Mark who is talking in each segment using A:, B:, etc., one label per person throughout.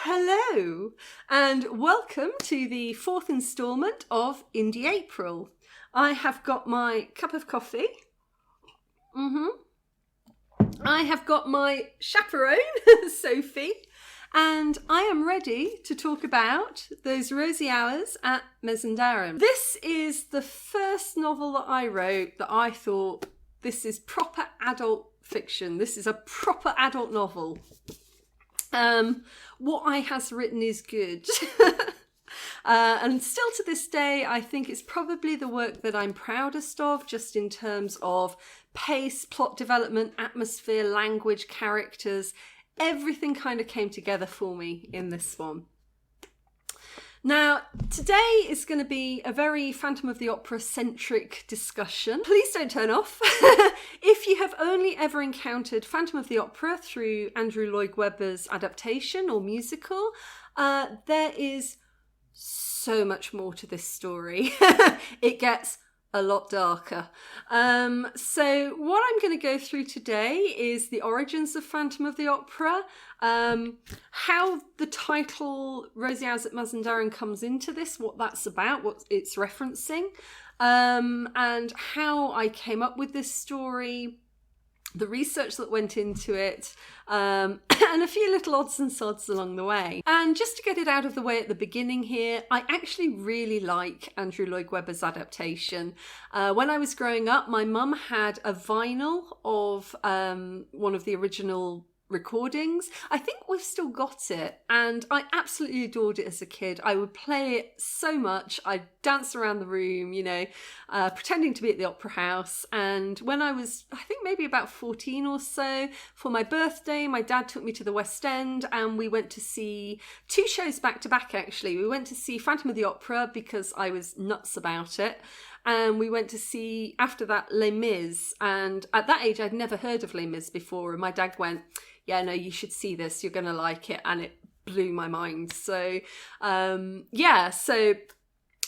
A: Hello, and welcome to the fourth instalment of Indie April. I have got my cup of coffee. I have got my chaperone, Sophie, and I am ready to talk about those rosy hours at Mazandaran. This is the first novel that I wrote that I thought, this is proper adult fiction. This is a proper adult novel. What I has written is good. And still to this day, I think it's probably the work that I'm proudest of, just in terms of pace, plot development, atmosphere, language, characters. Everything kind of came together for me in this one. Now, today is going to be a very Phantom of the Opera-centric discussion. Please don't turn off. If you have only ever encountered Phantom of the Opera through Andrew Lloyd Webber's adaptation or musical, there is so much more to this story. It gets a lot darker. So what I'm going to go through today is the origins of Phantom of the Opera, how the title Rosy Hours at Mazandaran comes into this, what that's about, what it's referencing, and how I came up with this story, the research that went into it, and a few little odds and sods along the way. And just to get it out of the way at the beginning here, I actually really like Andrew Lloyd Webber's adaptation. When I was growing up, my mum had a vinyl of one of the original recordings. I think we've still got it, and I absolutely adored it as a kid. I would play it so much. I'd dance around the room, pretending to be at the opera house. And when I was, I think maybe about 14 or so, for my birthday, my dad took me to the West End and we went to see two shows back to back, actually. We went to see Phantom of the Opera because I was nuts about it. And we went to see, after that, Les Mis. And at that age, I'd never heard of Les Mis before. And my dad went, yeah, no, you should see this. You're going to like it. And it blew my mind. So, so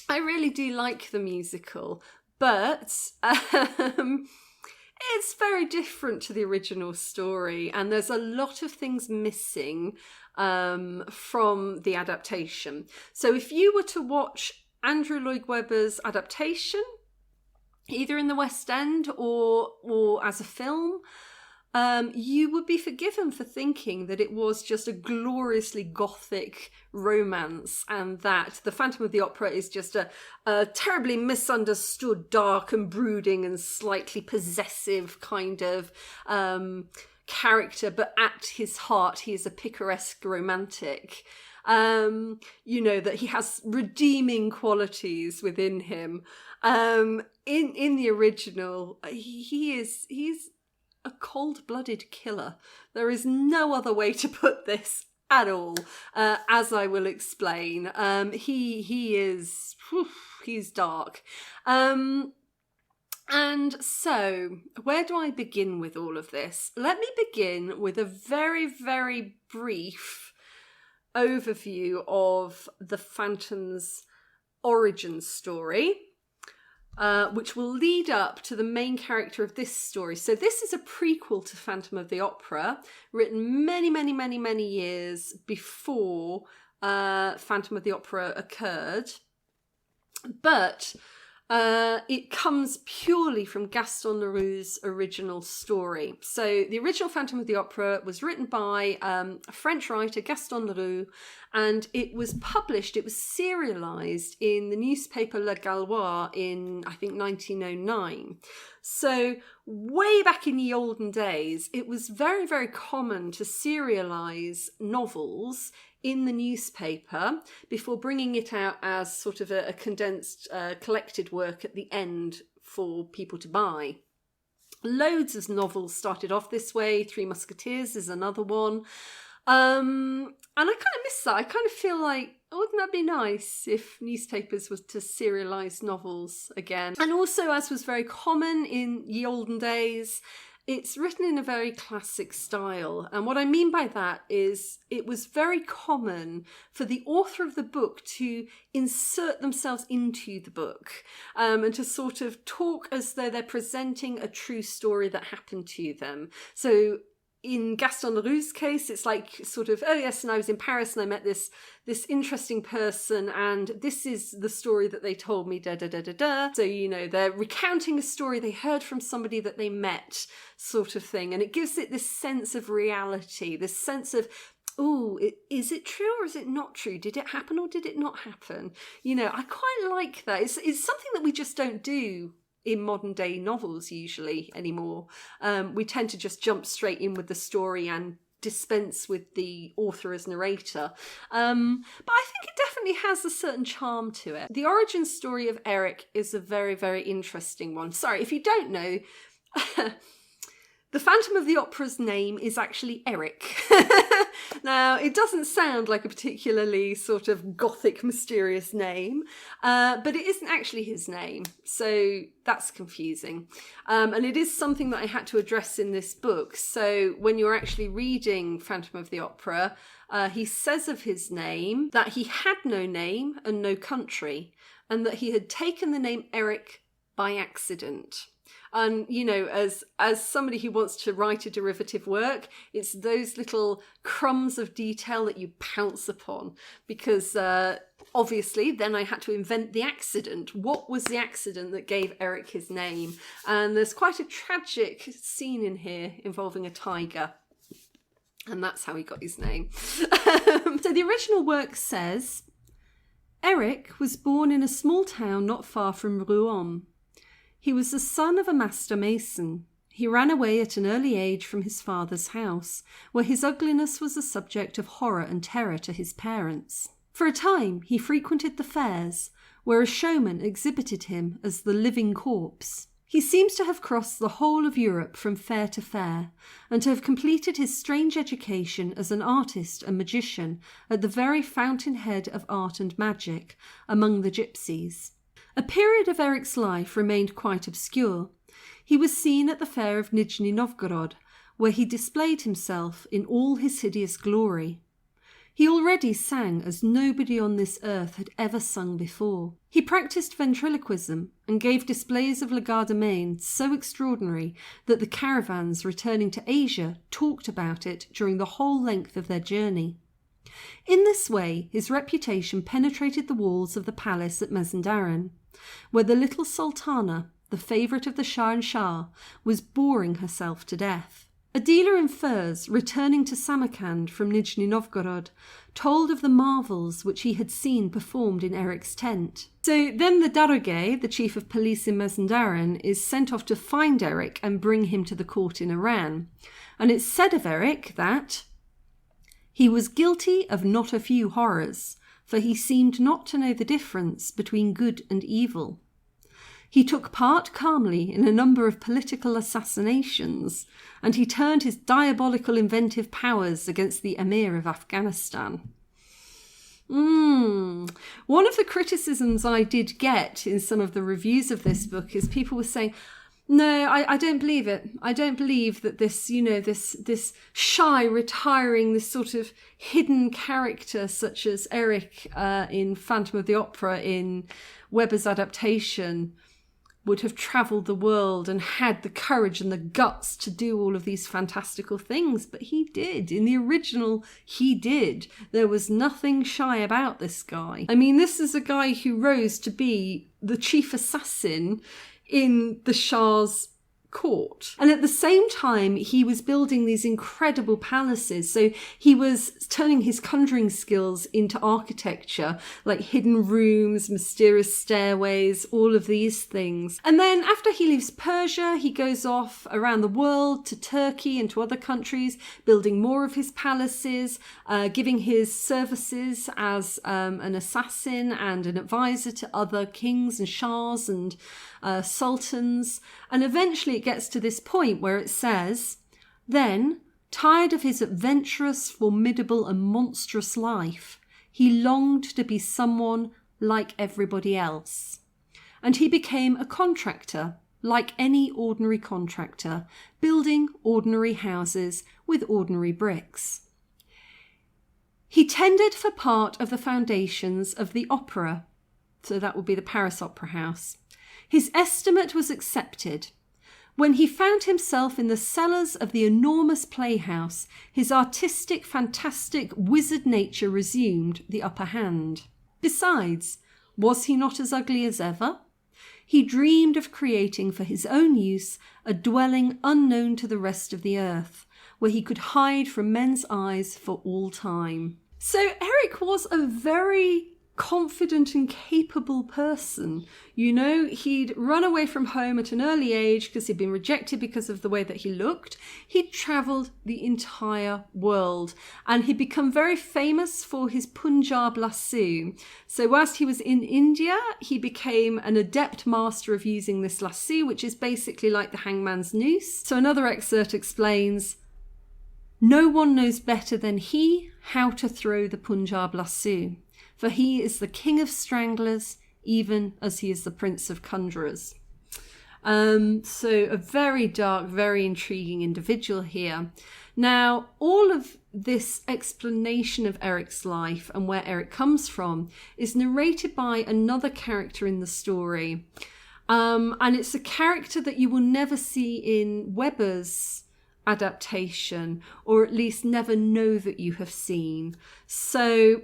A: I really do like the musical. But it's very different to the original story. And there's a lot of things missing from the adaptation. So if you were to watch Andrew Lloyd Webber's adaptation, either in the West End or as a film, you would be forgiven for thinking that it was just a gloriously gothic romance and that the Phantom of the Opera is just a terribly misunderstood, dark and brooding and slightly possessive kind of character, but at his heart he is a picaresque romantic. That he has redeeming qualities within him. In the original, he's a cold-blooded killer. There is no other way to put this at all, as I will explain. He's dark. And so, where do I begin with all of this? Let me begin with a very, very brief overview of the Phantom's origin story, which will lead up to the main character of this story. So this is a prequel to Phantom of the Opera, written many, many, many, many years before Phantom of the Opera occurred. But it comes purely from Gaston Leroux's original story. So the original Phantom of the Opera was written by a French writer, Gaston Leroux, and it was published, it was serialised in the newspaper Le Gaulois in, I think, 1909. So way back in the olden days, it was very, very common to serialise novels in the newspaper before bringing it out as sort of a condensed, collected work at the end for people to buy. Loads of novels started off this way. Three Musketeers is another one. And I kind of miss that. I kind of feel like, wouldn't that be nice if newspapers were to serialise novels again? And also, as was very common in ye olden days, it's written in a very classic style. And what I mean by that is it was very common for the author of the book to insert themselves into the book, and to sort of talk as though they're presenting a true story that happened to them. So in Gaston Leroux's case, it's like sort of, oh yes, and I was in Paris and I met this interesting person and this is the story that they told me, da da da da da. So, you know, they're recounting a story they heard from somebody that they met, sort of thing. And it gives it this sense of reality, this sense of, oh, is it true or is it not true? Did it happen or did it not happen? You know, I quite like that. It's something that we just don't do in modern day novels usually anymore. We tend to just jump straight in with the story and dispense with the author as narrator. But I think it definitely has a certain charm to it. The origin story of Eric is a very, very interesting one. Sorry, if you don't know, the Phantom of the Opera's name is actually Eric. Now, it doesn't sound like a particularly sort of gothic, mysterious name, but it isn't actually his name. So that's confusing. And it is something that I had to address in this book. So when you're actually reading Phantom of the Opera, he says of his name that he had no name and no country, and that he had taken the name Eric by accident. And, you know, as somebody who wants to write a derivative work, it's those little crumbs of detail that you pounce upon. Because obviously then I had to invent the accident. What was the accident that gave Eric his name? And there's quite a tragic scene in here involving a tiger. And that's how he got his name. So the original work says, Eric was born in a small town not far from Rouen. He was the son of a master mason. He ran away at an early age from his father's house, where his ugliness was a subject of horror and terror to his parents. For a time, he frequented the fairs, where a showman exhibited him as the living corpse. He seems to have crossed the whole of Europe from fair to fair, and to have completed his strange education as an artist and magician at the very fountainhead of art and magic, among the gypsies. A period of Eric's life remained quite obscure. He was seen at the fair of Nizhny Novgorod, where he displayed himself in all his hideous glory. He already sang as nobody on this earth had ever sung before. He practised ventriloquism and gave displays of legerdemain so extraordinary that the caravans returning to Asia talked about it during the whole length of their journey. In this way, his reputation penetrated the walls of the palace at Mazandaran, where the little sultana, the favourite of the Shah and Shah, was boring herself to death. A dealer in furs, returning to Samarkand from Nizhny Novgorod, told of the marvels which he had seen performed in Eric's tent. So then the Darogay, the chief of police in Mazandaran, is sent off to find Eric and bring him to the court in Iran. And it's said of Eric that he was guilty of not a few horrors, for he seemed not to know the difference between good and evil. He took part calmly in a number of political assassinations, and he turned his diabolical inventive powers against the Emir of Afghanistan. One of the criticisms I did get in some of the reviews of this book is people were saying, no, I don't believe it. I don't believe that this, you know, this shy, retiring, this sort of hidden character such as Eric in Phantom of the Opera in Weber's adaptation would have travelled the world and had the courage and the guts to do all of these fantastical things. But he did. In the original, he did. There was nothing shy about this guy. I mean, this is a guy who rose to be the chief assassin in the Shah's court. And at the same time, he was building these incredible palaces. So he was turning his conjuring skills into architecture, like hidden rooms, mysterious stairways, all of these things. And then after he leaves Persia, he goes off around the world to Turkey and to other countries, building more of his palaces, giving his services as an assassin and an advisor to other kings and shahs and sultans. And eventually it gets to this point where it says, then, tired of his adventurous, formidable and monstrous life, he longed to be someone like everybody else. And he became a contractor, like any ordinary contractor, building ordinary houses with ordinary bricks. He tendered for part of the foundations of the opera, so that would be the Paris Opera House. His estimate was accepted. When he found himself in the cellars of the enormous playhouse, his artistic, fantastic, wizard nature resumed the upper hand. Besides, was he not as ugly as ever? He dreamed of creating for his own use a dwelling unknown to the rest of the earth, where he could hide from men's eyes for all time. So Eric was a very confident and capable person. You know, he'd run away from home at an early age because he'd been rejected because of the way that he looked. He'd travelled the entire world, and he'd become very famous for his Punjab lasso. So whilst he was in India, he became an adept master of using this lasso, which is basically like the hangman's noose. So another excerpt explains, "No one knows better than he how to throw the Punjab lasso, for he is the king of stranglers, even as he is the prince of conjurers." So a very dark, very intriguing individual here. Now, all of this explanation of Eric's life and where Eric comes from is narrated by another character in the story. And it's a character that you will never see in Webber's adaptation, or at least never know that you have seen. So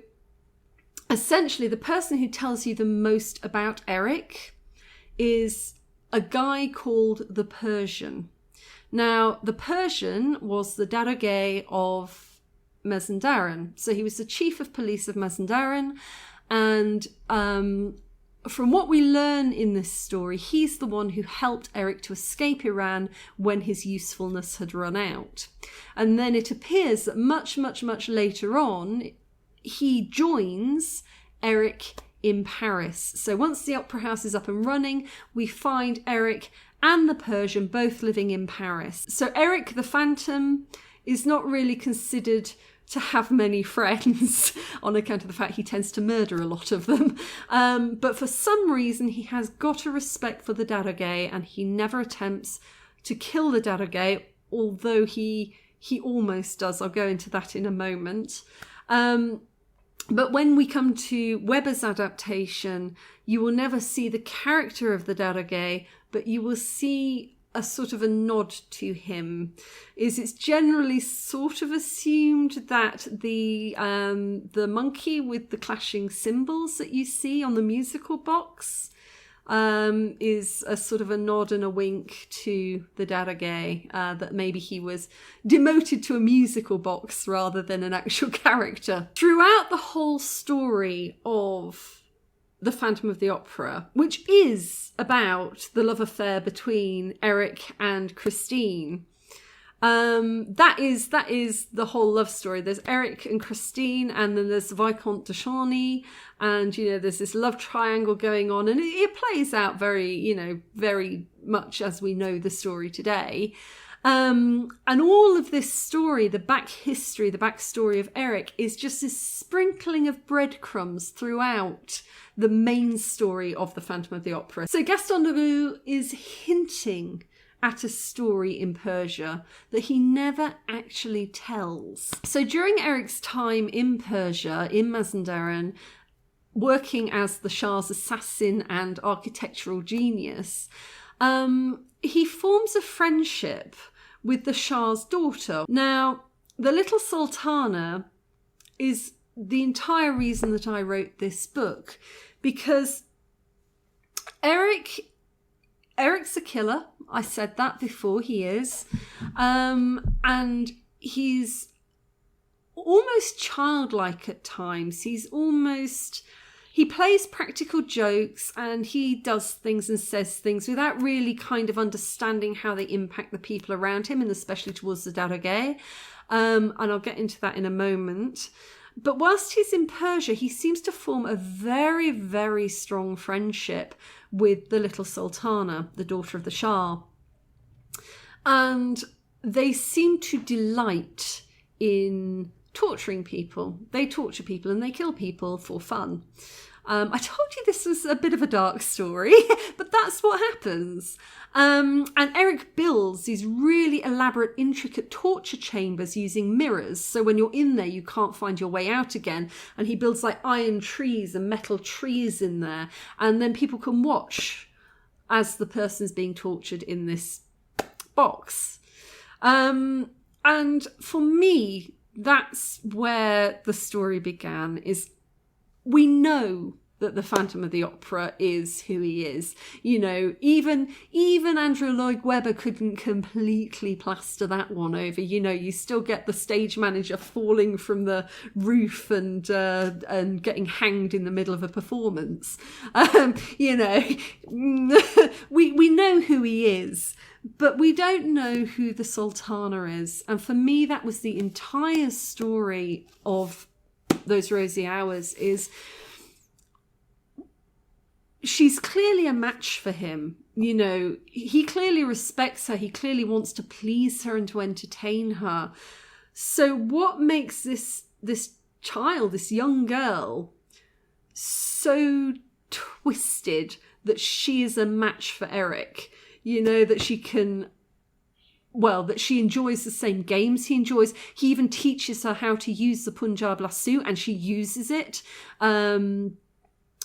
A: essentially, the person who tells you the most about Eric is a guy called the Persian. Now, the Persian was the Darogay of Mazandaran. So he was the chief of police of Mazandaran. And from what we learn in this story, he's the one who helped Eric to escape Iran when his usefulness had run out. And then it appears that much, much, much later on, he joins Eric in Paris. So once the opera house is up and running, we find Eric and the Persian both living in Paris. So Eric the Phantom is not really considered to have many friends on account of the fact he tends to murder a lot of them. But for some reason, he has got a respect for the Darogay, and he never attempts to kill the Darogay, although he almost does. I'll go into that in a moment. But when we come to Webber's adaptation, you will never see the character of the Darogay, but you will see a sort of a nod to him. It's generally sort of assumed that the monkey with the clashing cymbals that you see on the musical box is a sort of a nod and a wink to the Darogay, that maybe he was demoted to a musical box rather than an actual character. Throughout the whole story of The Phantom of the Opera, which is about the love affair between Eric and Christine, that is the whole love story. There's Eric and Christine, and then there's Viscount de Charny, and there's this love triangle going on, and it plays out very much as we know the story today. And all of this story, the backstory of Eric, is just this sprinkling of breadcrumbs throughout the main story of The Phantom of the Opera. So Gaston Leroux is hinting at a story in Persia that he never actually tells. So during Eric's time in Persia, in Mazandaran, working as the Shah's assassin and architectural genius, he forms a friendship with the Shah's daughter. Now, the little Sultana is the entire reason that I wrote this book, because Eric's a killer. I said that before, he is. And he's almost childlike at times. He plays practical jokes, and he does things and says things without really kind of understanding how they impact the people around him, and especially towards the Darogay. And I'll get into that in a moment. But whilst he's in Persia, he seems to form a very, very strong friendship with the little Sultana, the daughter of the Shah. And they seem to delight in torturing people. They torture people and they kill people for fun. I told you this was a bit of a dark story, but that's what happens. And Eric builds these really elaborate, intricate torture chambers using mirrors. So when you're in there, you can't find your way out again. And he builds like iron trees and metal trees in there. And then people can watch as the person's being tortured in this box. And for me, that's where the story began, is we know that the Phantom of the Opera is who he is. You know, even Andrew Lloyd Webber couldn't completely plaster that one over. You know, you still get the stage manager falling from the roof and getting hanged in the middle of a performance. You know, we know who he is, but we don't know who the Sultana is. And for me, that was the entire story of Those Rosy Hours, is she's clearly a match for him. You know, he clearly respects her. He clearly wants to please her and to entertain her. So what makes this child, this young girl, so twisted that she is a match for Eric? You know, that she can... Well, that she enjoys the same games he enjoys. He even teaches her how to use the Punjab lasso, and she uses it.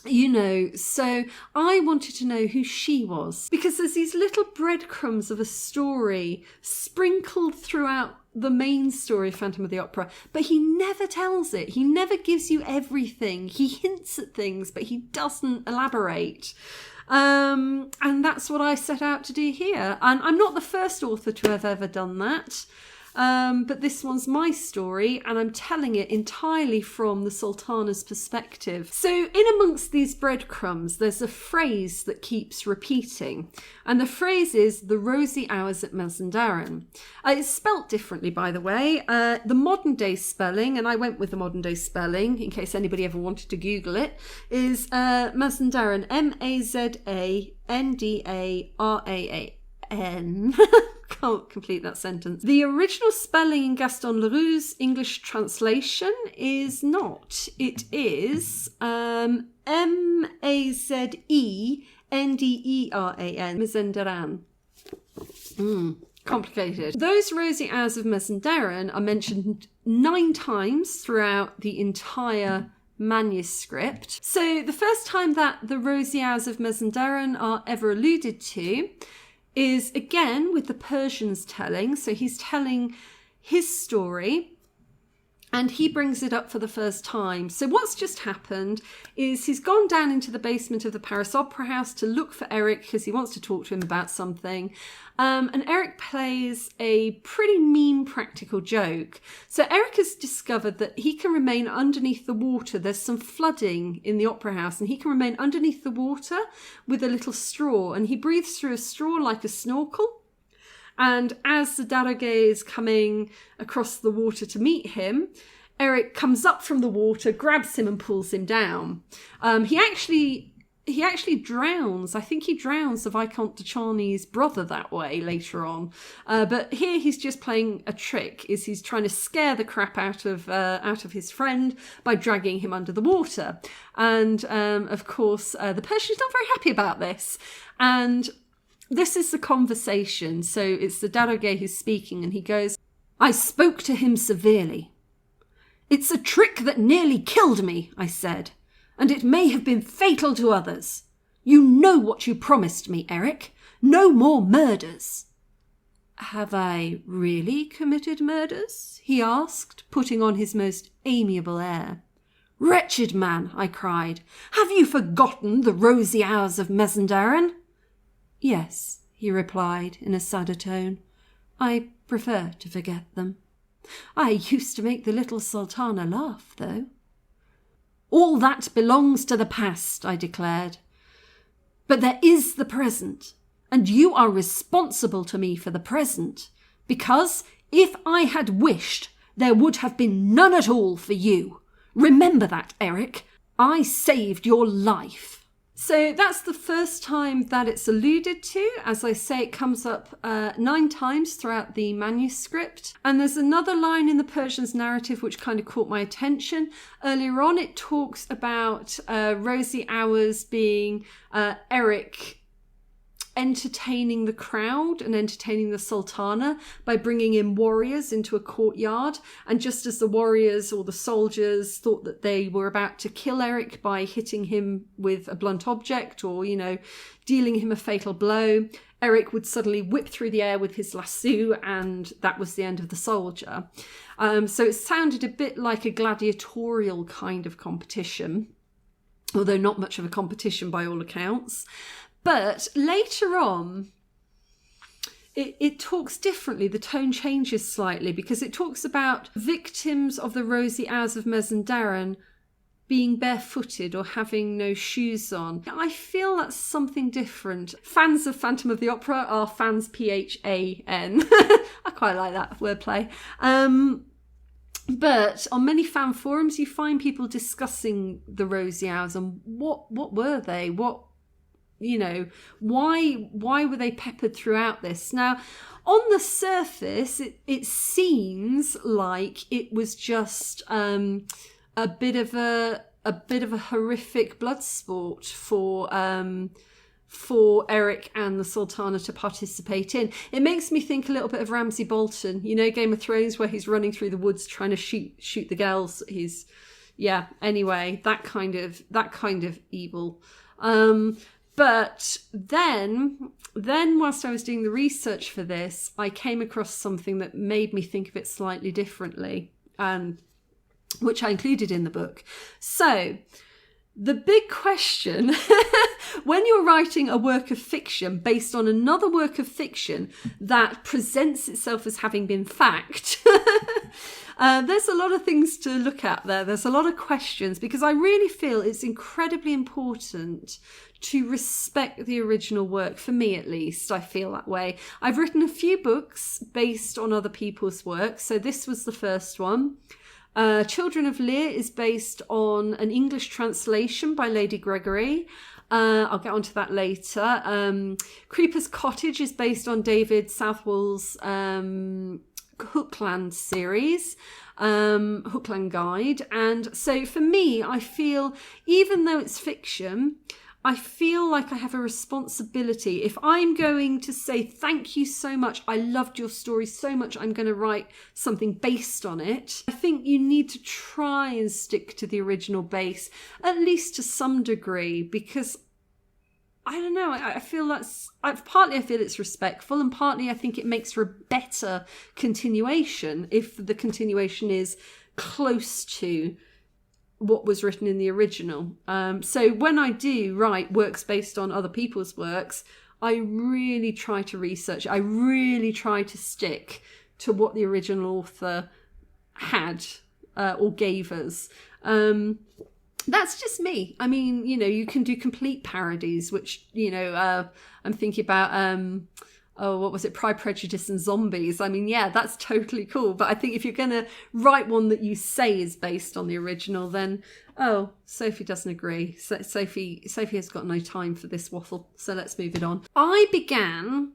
A: You know, so I wanted to know who she was, because there's these little breadcrumbs of a story sprinkled throughout the main story of Phantom of the Opera, but he never tells it. He never gives you everything. He hints at things, but he doesn't elaborate. And that's what I set out to do here. And I'm not the first author to have ever done that. But this one's my story, and I'm telling it entirely from the Sultana's perspective. So in amongst these breadcrumbs, there's a phrase that keeps repeating. And the phrase is the rosy hours at Mazandaran. It's spelt differently, by the way. The modern day spelling, and I went with the modern day spelling in case anybody ever wanted to Google it, is Mazandaran, Mazandaran. Can't complete that sentence. The original spelling in Gaston Leroux's English translation is not. It is Mazandaran. Mazandaran. Complicated. Those rosy hours of Mazandaran are mentioned 9 times throughout the entire manuscript. So the first time that the rosy hours of Mazandaran are ever alluded to is again with the Persian's telling. So he's telling his story and he brings it up for the first time. So what's just happened is he's gone down into the basement of the Paris Opera House to look for Eric because he wants to talk to him about something. And Eric plays a pretty mean practical joke. So Eric has discovered that he can remain underneath the water. There's some flooding in the opera house and he can remain underneath the water with a little straw, and he breathes through a straw like a snorkel. And as the daroga is coming across the water to meet him, Eric comes up from the water, grabs him and pulls him down. He actually drowns. I think he drowns the Viscount de Charny's brother that way later on. But here he's just playing a trick. He's trying to scare the crap out of his friend by dragging him under the water. And of course, the Persian's not very happy about this. And this is the conversation. So it's the daroga who's speaking, and he goes, "I spoke to him severely. 'It's a trick that nearly killed me,' I said, 'and it may have been fatal to others. You know what you promised me, Eric. No more murders.' 'Have I really committed murders?' he asked, putting on his most amiable air. 'Wretched man,' I cried, 'have you forgotten the rosy hours of Mazandaran?' 'Yes,' he replied in a sadder tone. 'I prefer to forget them. I used to make the little Sultana laugh, though.' 'All that belongs to the past,' I declared. 'But there is the present, and you are responsible to me for the present, because if I had wished, there would have been none at all for you. Remember that, Eric. I saved your life.' So that's the first time that it's alluded to. As I say, it comes up 9 times throughout the manuscript. And there's another line in the Persian's narrative which kind of caught my attention. Earlier on, it talks about rosy hours being Eric entertaining the crowd and entertaining the Sultana by bringing in warriors into a courtyard. And just as the warriors or the soldiers thought that they were about to kill Eric by hitting him with a blunt object or, dealing him a fatal blow, Eric would suddenly whip through the air with his lasso, and that was the end of the soldier. So it sounded a bit like a gladiatorial kind of competition, although not much of a competition by all accounts. But later on, it talks differently. The tone changes slightly because it talks about victims of the rosy hours of Mazandaran being barefooted or having no shoes on. I feel that's something different. Fans of Phantom of the Opera are fans PHAN. I quite like that wordplay. But on many fan forums, you find people discussing the rosy hours and what were they? Why were they peppered throughout this? Now, on the surface, it seems like it was just a bit of a horrific blood sport for Eric and the Sultana to participate in. It makes me think a little bit of Ramsay Bolton, Game of Thrones, where he's running through the woods trying to shoot the girls. Anyway, that kind of evil. But then whilst I was doing the research for this, I came across something that made me think of it slightly differently, which I included in the book. So, the big question, when you're writing a work of fiction based on another work of fiction that presents itself as having been fact, there's a lot of things to look at there. There's a lot of questions, because I really feel it's incredibly important to respect the original work. For me, at least, I feel that way. I've written a few books based on other people's work. So this was the first one. Children of Lear is based on an English translation by Lady Gregory. I'll get onto that later. Creeper's Cottage is based on David Southwell's Hookland series, Hookland Guide. And so for me, I feel, even though it's fiction, I feel like I have a responsibility. If I'm going to say, thank you so much, I loved your story so much, I'm going to write something based on it, I think you need to try and stick to the original base, at least to some degree, because I don't know, I feel partly I feel it's respectful, and partly I think it makes for a better continuation if the continuation is close to what was written in the original. So when I do write works based on other people's works, I really try to research. I really try to stick to what the original author had or gave us. That's just me. I mean, you can do complete parodies, which, I'm thinking about, what was it? Pride, Prejudice and Zombies. I mean, yeah, that's totally cool. But I think if you're going to write one that you say is based on the original, then, Sophie doesn't agree. Sophie has got no time for this waffle. So let's move it on. I began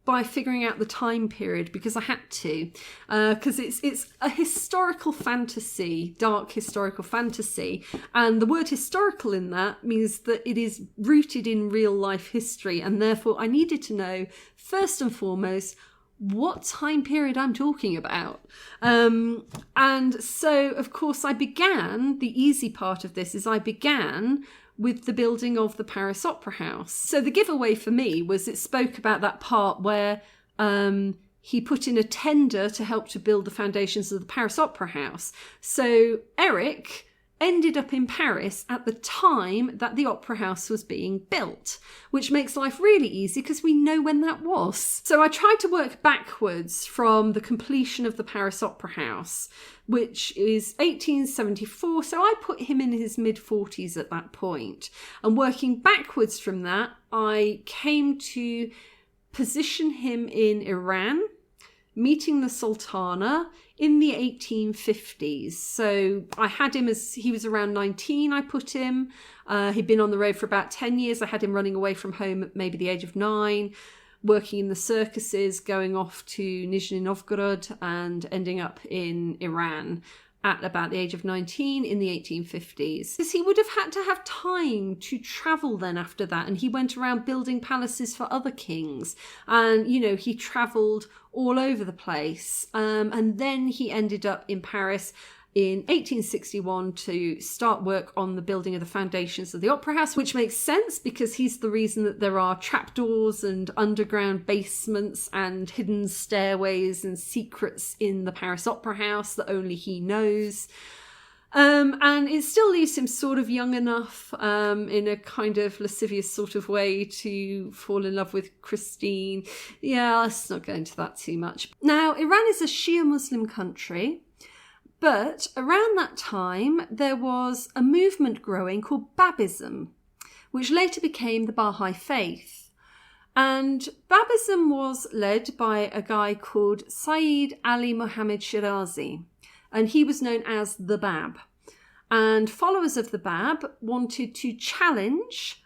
A: by figuring out the time period because I had to, because it's a historical fantasy, dark historical fantasy, and the word historical in that means that it is rooted in real life history, and therefore I needed to know first and foremost what time period I'm talking about. And so of course the easy part of this is I began with the building of the Paris Opera House. So the giveaway for me was it spoke about that part where he put in a tender to help to build the foundations of the Paris Opera House. So Eric ended up in Paris at the time that the Opera House was being built, which makes life really easy because we know when that was. So I tried to work backwards from the completion of the Paris Opera House, which is 1874. So I put him in his mid-40s at that point. And working backwards from that, I came to position him in Iran, meeting the Sultana in the 1850s. So I had him as he was around 19, I put him. He'd been on the road for about 10 years. I had him running away from home at maybe the age of 9, working in the circuses, going off to Nizhny Novgorod and ending up in Iran. at about the age of 19 in the 1850s. Because he would have had to have time to travel then after that, and he went around building palaces for other kings, and he travelled all over the place, and then he ended up in Paris in 1861 to start work on the building of the foundations of the Opera House, which makes sense because he's the reason that there are trapdoors and underground basements and hidden stairways and secrets in the Paris Opera House that only he knows. And it still leaves him sort of young enough in a kind of lascivious sort of way to fall in love with Christine. Yeah, let's not go into that too much. Now, Iran is a Shia Muslim country. But around that time, there was a movement growing called Babism, which later became the Baha'i faith. And Babism was led by a guy called Sayyid Ali Muhammad Shirazi, and he was known as the Bab. And followers of the Bab wanted to challenge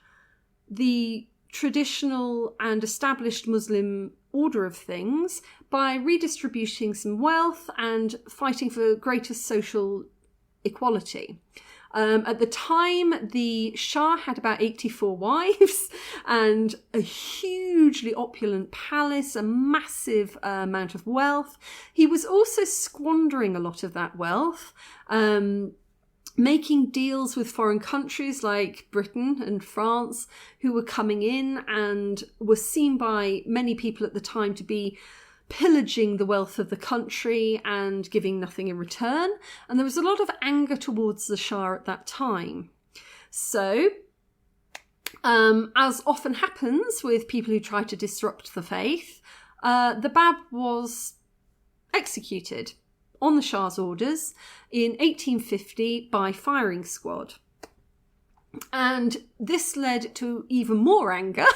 A: the traditional and established Muslim order of things by redistributing some wealth and fighting for greater social equality. At the time, the Shah had about 84 wives and a hugely opulent palace, a massive amount of wealth. He was also squandering a lot of that wealth, making deals with foreign countries like Britain and France, who were coming in and were seen by many people at the time to be pillaging the wealth of the country and giving nothing in return. And there was a lot of anger towards the Shah at that time. So, as often happens with people who try to disrupt the faith, the Bab was executed on the Shah's orders in 1850 by firing squad. And this led to even more anger.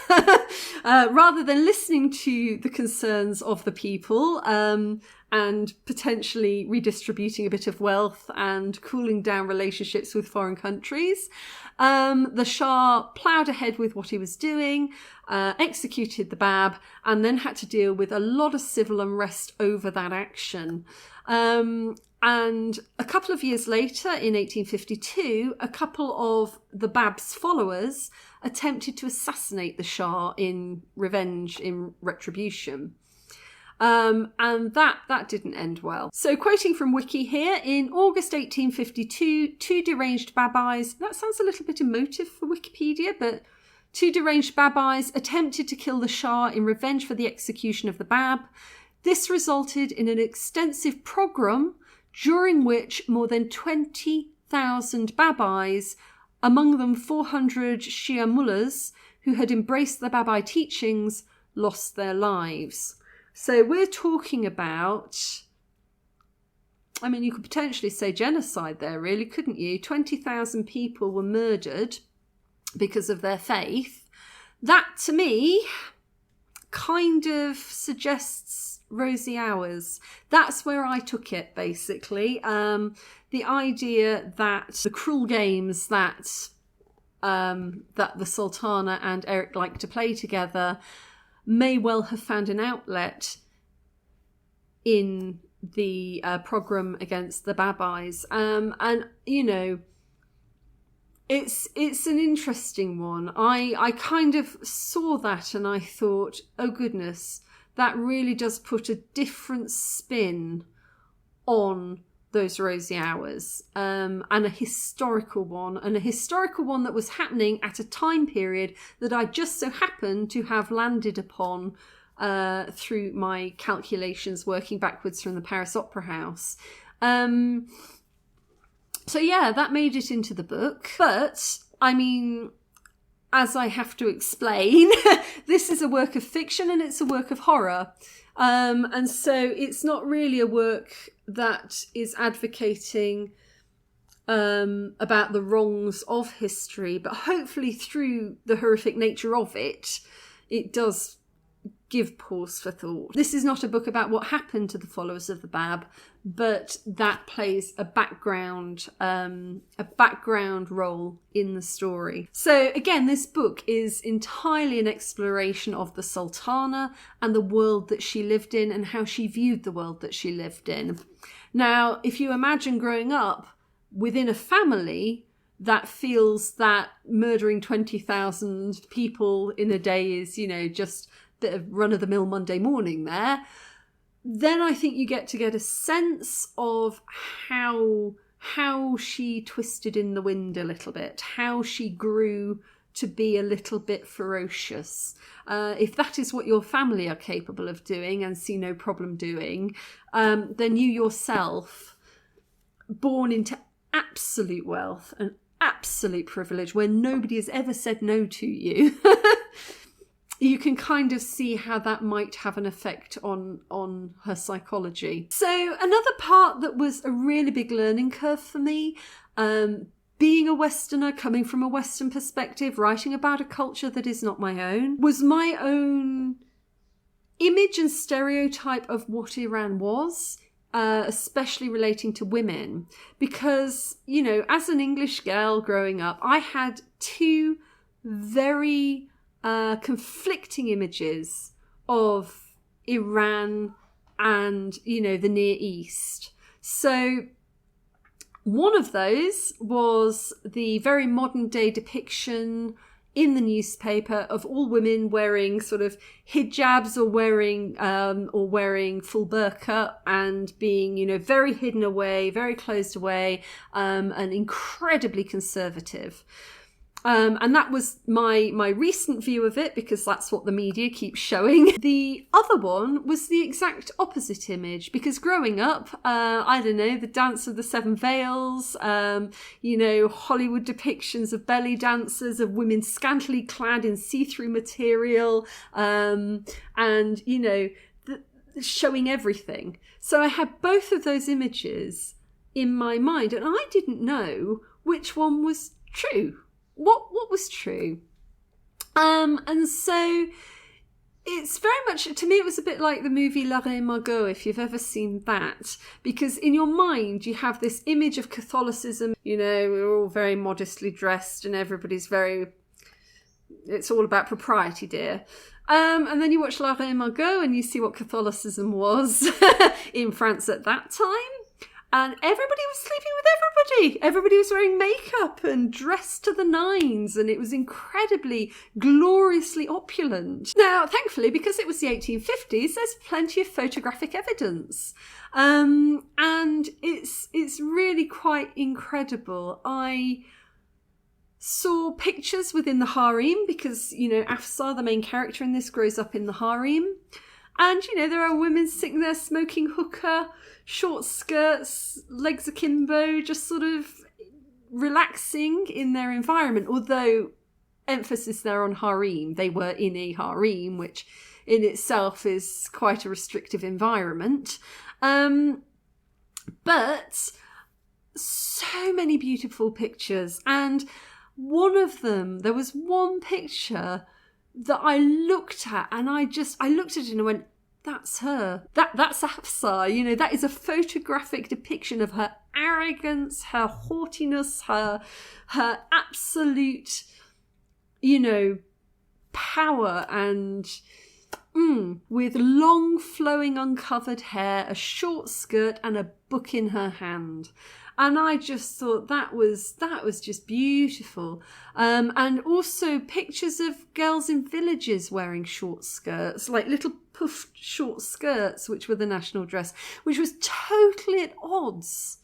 A: Rather than listening to the concerns of the people and potentially redistributing a bit of wealth and cooling down relationships with foreign countries, the Shah ploughed ahead with what he was doing, executed the Bab, and then had to deal with a lot of civil unrest over that action. And a couple of years later, in 1852, a couple of the Bab's followers attempted to assassinate the Shah in revenge, in retribution. And that didn't end well. So quoting from Wiki here, in August 1852, two deranged Babis, that sounds a little bit emotive for Wikipedia, but two deranged Babis attempted to kill the Shah in revenge for the execution of the Bab. This resulted in an extensive pogrom during which more than 20,000 Babis, among them 400 Shia mullahs who had embraced the Babi teachings, lost their lives. So we're talking about, I mean, you could potentially say genocide there, really, couldn't you? 20,000 people were murdered because of their faith. That, to me, kind of suggests rosy hours. That's where I took it, basically. The idea that the cruel games that the Sultana and Eric like to play together may well have found an outlet in the pogrom against the Babis. And, you know, it's an interesting one. I kind of saw that and I thought, oh goodness, that really does put a different spin on those rosy hours, and a historical one that was happening at a time period that I just so happened to have landed upon through my calculations working backwards from the Paris Opera House. So yeah, that made it into the book. But, I mean, as I have to explain, this is a work of fiction and it's a work of horror. And so it's not really a work that is advocating about the wrongs of history, but hopefully through the horrific nature of it, it does give pause for thought. This is not a book about what happened to the followers of the Bab, but that plays a background role in the story. So again, this book is entirely an exploration of the Sultana and the world that she lived in and how she viewed the world that she lived in. Now, if you imagine growing up within a family that feels that murdering 20,000 people in a day is, just bit of run-of-the-mill Monday morning there, then I think you get a sense of how she twisted in the wind a little bit, how she grew to be a little bit ferocious. If that is what your family are capable of doing and see no problem doing, then you yourself, born into absolute wealth and absolute privilege where nobody has ever said no to you, you can kind of see how that might have an effect on her psychology. So another part that was a really big learning curve for me, being a Westerner, coming from a Western perspective, writing about a culture that is not my own, was my own image and stereotype of what Iran was, especially relating to women. Because, as an English girl growing up, I had two very conflicting images of Iran and, the Near East. So one of those was the very modern day depiction in the newspaper of all women wearing sort of hijabs or wearing full burqa and being, very hidden away, very closed away, and incredibly conservative. And that was my recent view of it, because that's what the media keeps showing. The other one was the exact opposite image, because growing up, the Dance of the Seven Veils, Hollywood depictions of belly dancers, of women scantily clad in see-through material, showing everything. So I had both of those images in my mind, and I didn't know which one was true. What was true? And so it's very much, to me, it was a bit like the movie La Reine Margot, if you've ever seen that. Because in your mind, you have this image of Catholicism, we're all very modestly dressed and everybody's it's all about propriety, dear. And then you watch La Reine Margot and you see what Catholicism was in France at that time. And everybody was sleeping with everybody. Everybody was wearing makeup and dressed to the nines. And it was incredibly, gloriously opulent. Now, thankfully, because it was the 1850s, there's plenty of photographic evidence. And it's really quite incredible. I saw pictures within the harem because, Afsar, the main character in this, grows up in the harem. And, there are women sitting there smoking hookah, short skirts, legs akimbo, just sort of relaxing in their environment. Although, emphasis there on harem. They were in a harem, which in itself is quite a restrictive environment. But so many beautiful pictures. And one of them, there was one picture that I looked at, and I looked at it and I went, that's her. That's Afsar. That is a photographic depiction of her arrogance, her haughtiness, her absolute, power, and with long flowing uncovered hair, a short skirt and a book in her hand. And I just thought that was just beautiful. And also pictures of girls in villages wearing short skirts, like little puffed short skirts, which were the national dress, which was totally at odds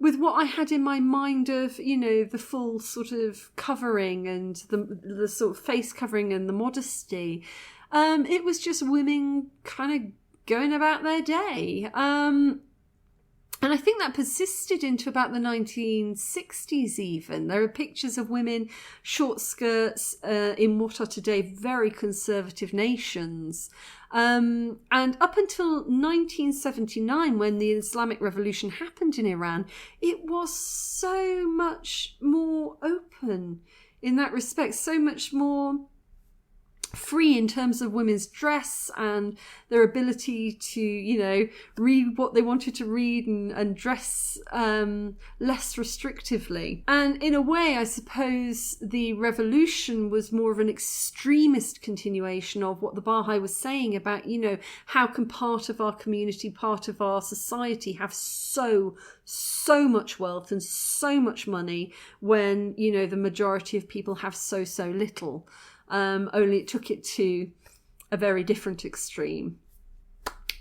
A: with what I had in my mind of, the full sort of covering and the sort of face covering and the modesty. It was just women kind of going about their day. And I think that persisted into about the 1960s even. There are pictures of women, short skirts, in what are today very conservative nations. And up until 1979, when the Islamic Revolution happened in Iran, it was so much more open in that respect, so much more free in terms of women's dress and their ability to, you know, read what they wanted to read and dress less restrictively. And in a way, I suppose the revolution was more of an extremist continuation of what the Baha'i was saying about, you know, how can part of our community, part of our society have so much wealth and so much money when, you know, the majority of people have so little. Only it took it to a very different extreme.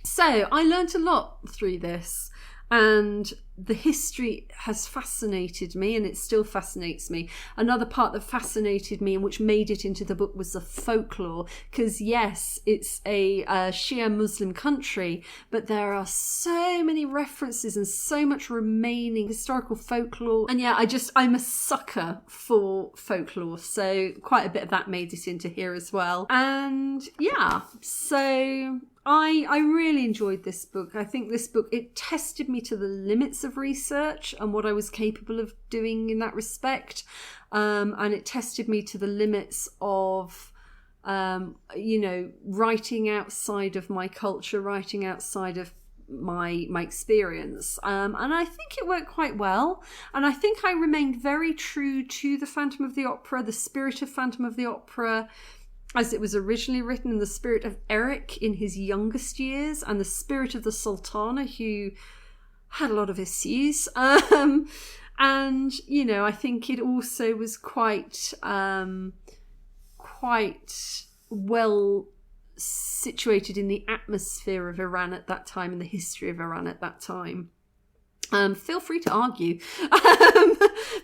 A: So I learnt a lot through this, and the history has fascinated me, and it still fascinates me. Another part that fascinated me and which made it into the book was the folklore, because yes, it's a Shia Muslim country, but there are so many references and so much remaining historical folklore. And yeah, I'm a sucker for folklore, so quite a bit of that made it into here as well. And yeah, so I really enjoyed this book. I think this book, it tested me to the limits of research and what I was capable of doing in that respect. And it tested me to the limits of, you know, writing outside of my culture, writing outside of my experience. And I think it worked quite well. And I think I remained very true to the Phantom of the Opera, the spirit of Phantom of the Opera, as it was originally written, in the spirit of Eric in his youngest years, and the spirit of the Sultana, who had a lot of issues. And, you know, I think it also was quite well situated in the atmosphere of Iran at that time, and the history of Iran at that time. Feel free to argue.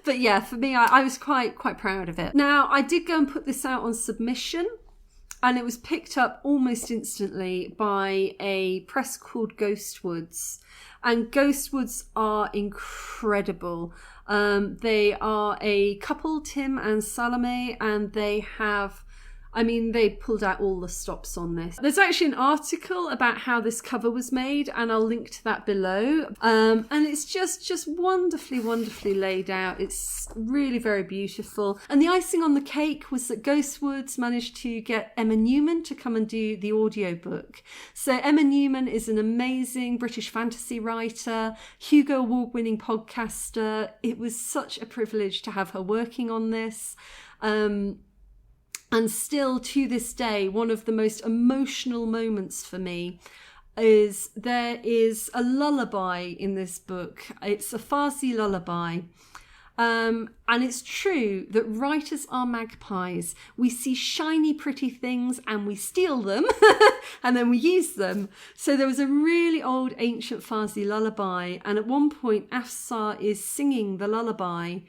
A: But yeah, for me, I was quite proud of it. Now, I did go and put this out on submission, and it was picked up almost instantly by a press called Ghostwoods. And Ghostwoods are incredible. They are a couple, Tim and Salome, and they pulled out all the stops on this. There's actually an article about how this cover was made, and I'll link to that below. And it's just wonderfully laid out. It's really very beautiful. And the icing on the cake was that Ghostwoods managed to get Emma Newman to come and do the audiobook. So Emma Newman is an amazing British fantasy writer, Hugo Award-winning podcaster. It was such a privilege to have her working on this. And still to this day, one of the most emotional moments for me is there is a lullaby in this book. It's a Farsi lullaby. And it's true that writers are magpies. We see shiny, pretty things and we steal them and then we use them. So there was a really old ancient Farsi lullaby. And at one point, Afsar is singing the lullaby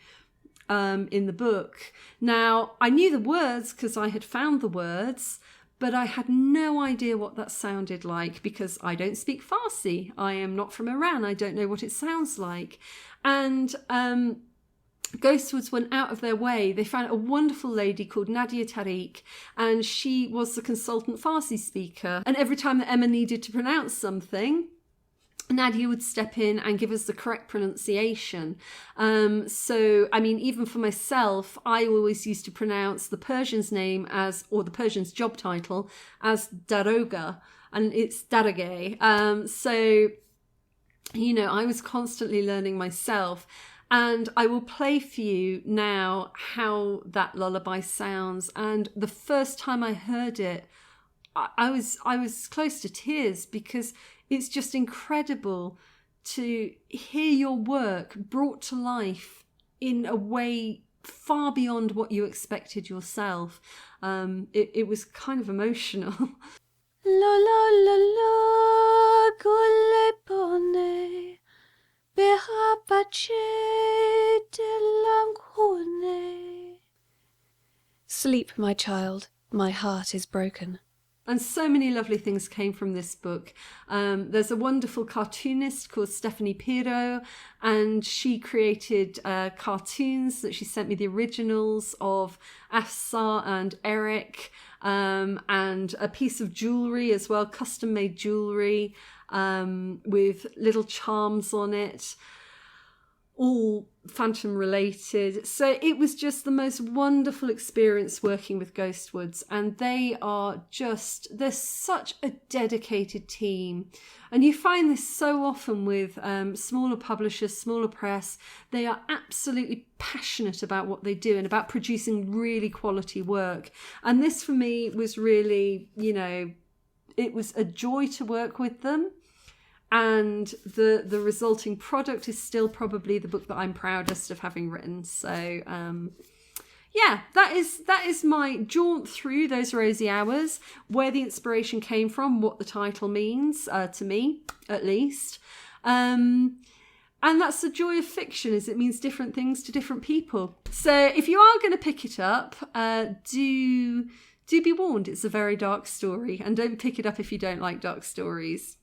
A: in the book. Now, I knew the words because I had found the words, but I had no idea what that sounded like because I don't speak Farsi. I am not from Iran. I don't know what it sounds like. And Ghostwoods went out of their way. They found a wonderful lady called Nadia Tariq, and she was the consultant Farsi speaker. And every time that Emma needed to pronounce something, Nadia would step in and give us the correct pronunciation. So, I mean, even for myself, I always used to pronounce the Persian's name or the Persian's job title as Daroga, and it's Darage. So, you know, I was constantly learning myself. And I will play for you now how that lullaby sounds. And the first time I heard it, I was close to tears because it's just incredible to hear your work brought to life in a way far beyond what you expected yourself. It was kind of emotional.
B: La la la la, gole pone, beha pace delangone. Sleep, my child, my heart is broken.
A: And so many lovely things came from this book. There's a wonderful cartoonist called Stephanie Pirro, and she created cartoons that she sent me the originals of Afsar and Eric, and a piece of jewellery as well, custom-made jewellery with little charms on it. all Phantom related. So it was just the most wonderful experience working with Ghostwoods, and they're such a dedicated team. And you find this so often with smaller publishers, smaller press. They are absolutely passionate about what they do and about producing really quality work. And this for me was really, it was a joy to work with them. And the resulting product is still probably the book that I'm proudest of having written. So, that is my jaunt through those rosy hours, where the inspiration came from, what the title means, to me, at least. And that's the joy of fiction, is it means different things to different people. So if you are going to pick it up, do be warned, it's a very dark story. And don't pick it up if you don't like dark stories.